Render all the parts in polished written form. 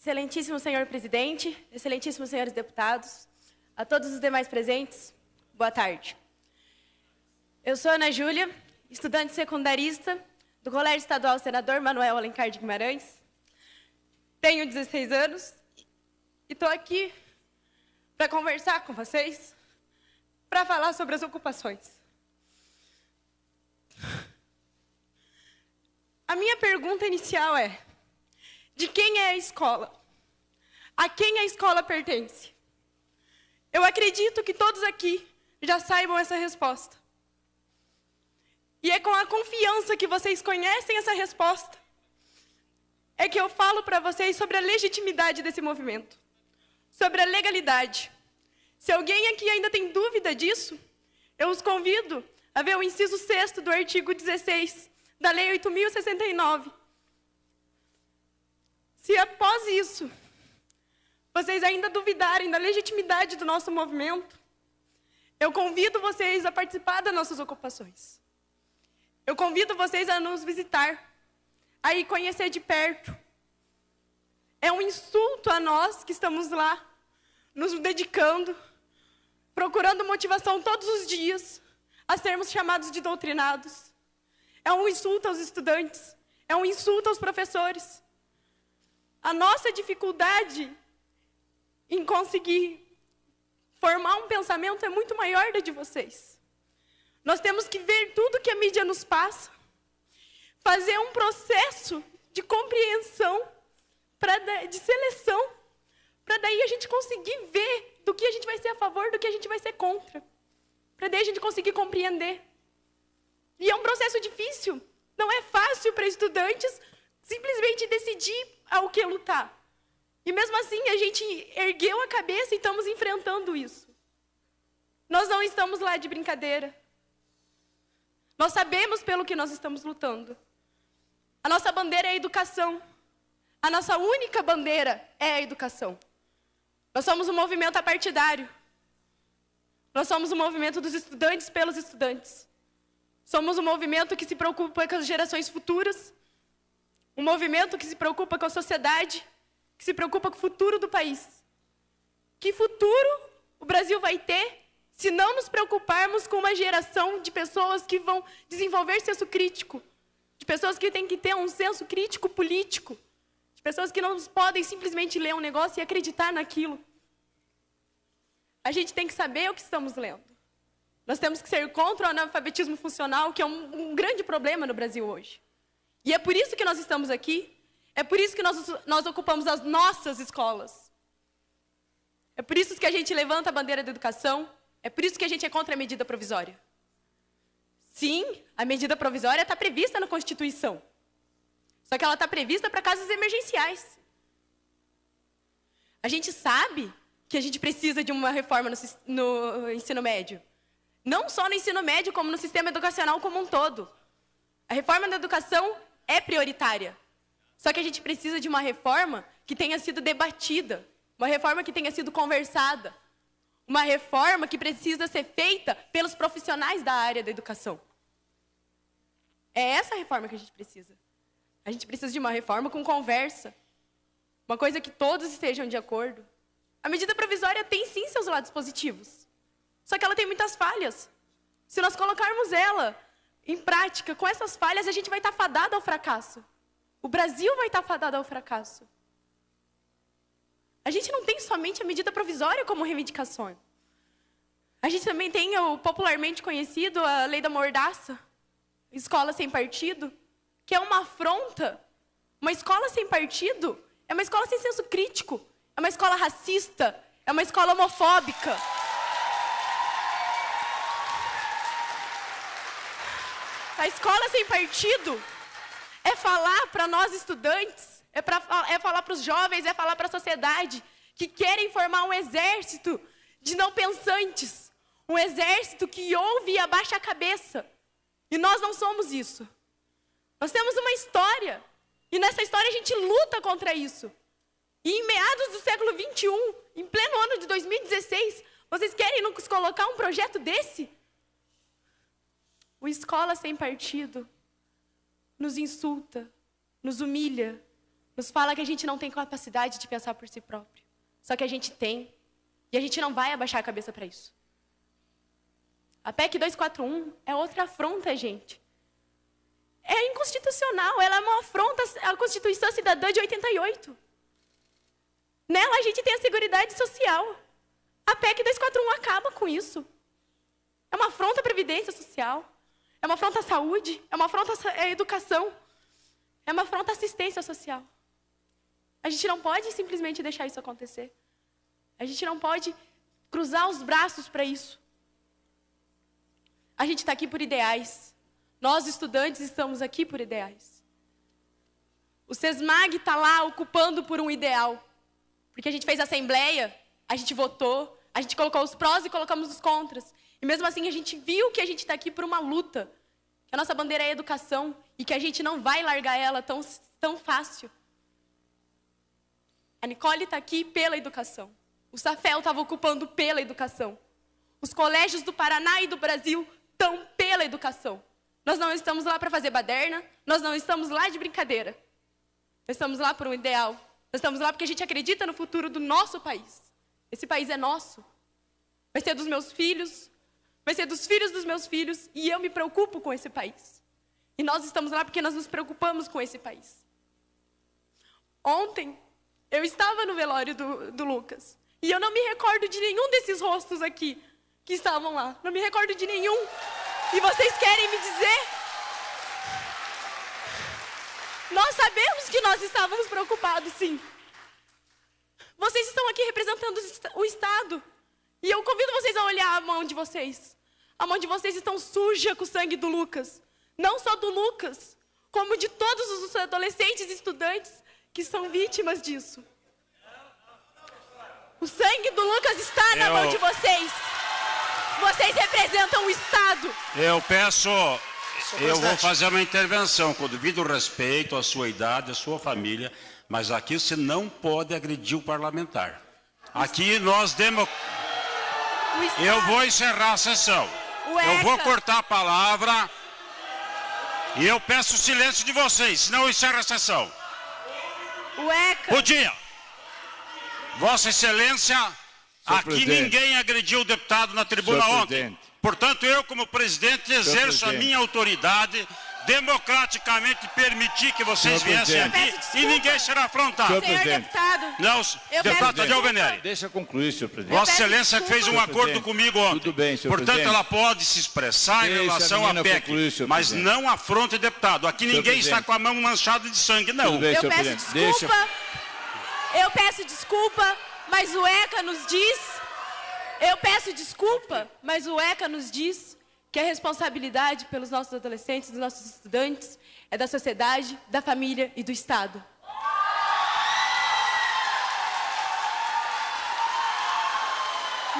Excelentíssimo senhor presidente, excelentíssimos senhores deputados, a todos os demais presentes, boa tarde. Eu sou Ana Júlia, estudante secundarista do Colégio Estadual Senador Manuel Alencar de Guimarães. Tenho 16 anos e estou aqui para conversar com vocês, para falar sobre as ocupações. A minha pergunta inicial é: de quem é a escola? A quem a escola pertence? Eu acredito que todos aqui já saibam essa resposta. E é com a confiança que vocês conhecem essa resposta é que eu falo para vocês sobre a legitimidade desse movimento, sobre a legalidade. Se alguém aqui ainda tem dúvida disso, eu os convido a ver o inciso 6º do artigo 16 da Lei 8.069. Se após isso, vocês ainda duvidarem da legitimidade do nosso movimento, eu convido vocês a participar das nossas ocupações. Eu convido vocês a nos visitar, a ir conhecer de perto. É um insulto a nós que estamos lá, nos dedicando, procurando motivação todos os dias, a sermos chamados de doutrinados. É um insulto aos estudantes, é um insulto aos professores. A nossa dificuldade em conseguir formar um pensamento é muito maior da de vocês. Nós temos que ver tudo que a mídia nos passa, fazer um processo de compreensão, de seleção, para daí a gente conseguir ver do que a gente vai ser a favor, do que a gente vai ser contra, para daí a gente conseguir compreender. E é um processo difícil, não é fácil para estudantes simplesmente decidir ao que lutar. E mesmo assim, a gente ergueu a cabeça e estamos enfrentando isso. Nós não estamos lá de brincadeira. Nós sabemos pelo que nós estamos lutando. A nossa bandeira é a educação. A nossa única bandeira é a educação. Nós somos um movimento apartidário. Nós somos um movimento dos estudantes pelos estudantes. Somos um movimento que se preocupa com as gerações futuras. Um movimento que se preocupa com a sociedade, que se preocupa com o futuro do país. Que futuro o Brasil vai ter se não nos preocuparmos com uma geração de pessoas que vão desenvolver senso crítico, de pessoas que têm que ter um senso crítico político, de pessoas que não podem simplesmente ler um negócio e acreditar naquilo. A gente tem que saber o que estamos lendo. Nós temos que ser contra o analfabetismo funcional, que é um grande problema no Brasil hoje. E é por isso que nós estamos aqui, é por isso que nós ocupamos as nossas escolas. É por isso que a gente levanta a bandeira da educação, é por isso que a gente é contra a medida provisória. Sim, a medida provisória está prevista na Constituição. Só que ela está prevista para casos emergenciais. A gente sabe que a gente precisa de uma reforma no ensino médio. Não só no ensino médio, como no sistema educacional como um todo. A reforma da educação é prioritária. Só que a gente precisa de uma reforma que tenha sido debatida, uma reforma que tenha sido conversada, uma reforma que precisa ser feita pelos profissionais da área da educação. É essa reforma que a gente precisa. A gente precisa de uma reforma com conversa, uma coisa que todos estejam de acordo. A medida provisória tem sim seus lados positivos, só que ela tem muitas falhas. Se nós colocarmos ela em prática, com essas falhas, a gente vai estar fadado ao fracasso. O Brasil vai estar fadado ao fracasso. A gente não tem somente a medida provisória como reivindicação. A gente também tem o popularmente conhecido, a lei da mordaça, escola sem partido, que é uma afronta. Uma escola sem partido é uma escola sem senso crítico, é uma escola racista, é uma escola homofóbica. A escola sem partido é falar para nós estudantes, é falar para os jovens, é falar para a sociedade que querem formar um exército de não pensantes, um exército que ouve e abaixa a cabeça. E nós não somos isso. Nós temos uma história, e nessa história a gente luta contra isso. E em meados do século XXI, em pleno ano de 2016, vocês querem nos colocar um projeto desse? O Escola Sem Partido nos insulta, nos humilha, nos fala que a gente não tem capacidade de pensar por si próprio. Só que a gente tem. E a gente não vai abaixar a cabeça para isso. A PEC 241 é outra afronta, gente. É inconstitucional. Ela é uma afronta à Constituição Cidadã de 88. Nela a gente tem a Seguridade Social. A PEC 241 acaba com isso. É uma afronta à Previdência Social. É uma afronta à saúde. É uma afronta à educação. É uma afronta à assistência social. A gente não pode simplesmente deixar isso acontecer. A gente não pode cruzar os braços para isso. A gente está aqui por ideais. Nós, estudantes, estamos aqui por ideais. O SESMAG está lá ocupando por um ideal. Porque a gente fez assembleia, a gente votou, a gente colocou os prós e colocamos os contras. E mesmo assim a gente viu que a gente está aqui por uma luta. Que a nossa bandeira é a educação e que a gente não vai largar ela tão fácil. A Nicole está aqui pela educação. O Safel estava ocupando pela educação. Os colégios do Paraná e do Brasil estão pela educação. Nós não estamos lá para fazer baderna, nós não estamos lá de brincadeira. Nós estamos lá por um ideal. Nós estamos lá porque a gente acredita no futuro do nosso país. Esse país é nosso. Vai ser dos meus filhos, vai ser dos filhos dos meus filhos, e eu me preocupo com esse país. E nós estamos lá porque nós nos preocupamos com esse país. Ontem, eu estava no velório do Lucas. E eu não me recordo de nenhum desses rostos aqui que estavam lá. Não me recordo de nenhum. E vocês querem me dizer? Nós sabemos que nós estávamos preocupados, sim. Vocês estão aqui representando o Estado. E eu convido vocês a olhar a mão de vocês. A mão de vocês está suja com o sangue do Lucas. Não só do Lucas, como de todos os adolescentes e estudantes que são vítimas disso. O sangue do Lucas está na mão de vocês. Vocês representam o Estado. Eu vou fazer uma intervenção com devido respeito à sua idade, à sua família, mas aqui você não pode agredir o parlamentar. Aqui nós Eu vou encerrar a sessão. Eu vou cortar a palavra e eu peço o silêncio de vocês, senão eu encerro a sessão. Bom dia. Vossa Excelência, aqui ninguém agrediu o deputado na tribuna ontem. Portanto, eu, como presidente, exerço a minha autoridade, democraticamente permitir que vocês viessem aqui e ninguém será afrontado. Senhor deputado, Não, deputado Tadeu Venere. Deixa concluir, senhor presidente. Vossa Excelência fez um acordo comigo ontem. Tudo bem, senhor Portanto, presidente. ela pode se expressar em relação à PEC, concluir, mas presidente. não afronte deputado. Aqui ninguém está com a mão manchada de sangue, não. Tudo bem, eu senhor peço presidente. desculpa. Eu peço desculpa, mas o ECA nos diz... Eu peço desculpa, mas o ECA nos diz que a responsabilidade pelos nossos adolescentes, dos nossos estudantes, é da sociedade, da família e do Estado.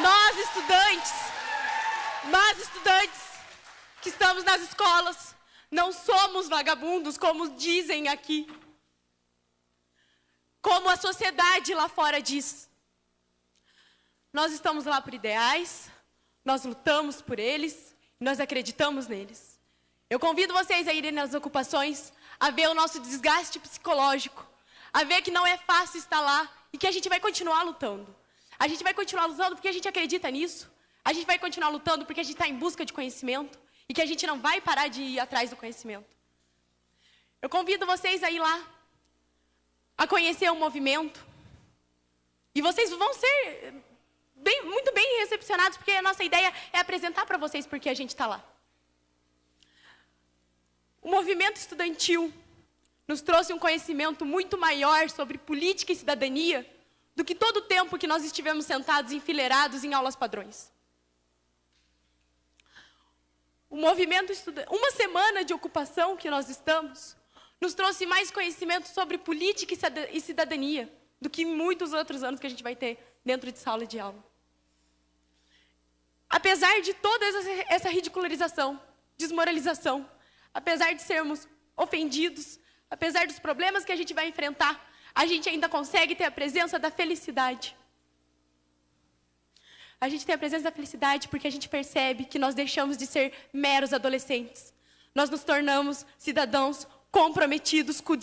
Nós, estudantes que estamos nas escolas, não somos vagabundos, como dizem aqui. Como a sociedade lá fora diz. Nós estamos lá por ideais, nós lutamos por eles, nós acreditamos neles. Eu convido vocês a irem nas ocupações, a ver o nosso desgaste psicológico, a ver que não é fácil estar lá e que a gente vai continuar lutando. A gente vai continuar lutando porque a gente acredita nisso. A gente vai continuar lutando porque a gente está em busca de conhecimento e que a gente não vai parar de ir atrás do conhecimento. Eu convido vocês a ir lá, a conhecer o movimento. E vocês vão ser muito bem recepcionados, porque a nossa ideia é apresentar para vocês porque a gente está lá. O movimento estudantil nos trouxe um conhecimento muito maior sobre política e cidadania do que todo o tempo que nós estivemos sentados, enfileirados em aulas padrões. O movimento uma semana de ocupação que nós estamos, nos trouxe mais conhecimento sobre política e cidadania do que muitos outros anos que a gente vai ter dentro de sala de aula. Apesar de toda essa ridicularização, desmoralização, apesar de sermos ofendidos, apesar dos problemas que a gente vai enfrentar, a gente ainda consegue ter a presença da felicidade. A gente tem a presença da felicidade porque a gente percebe que nós deixamos de ser meros adolescentes. Nós nos tornamos cidadãos comprometidos com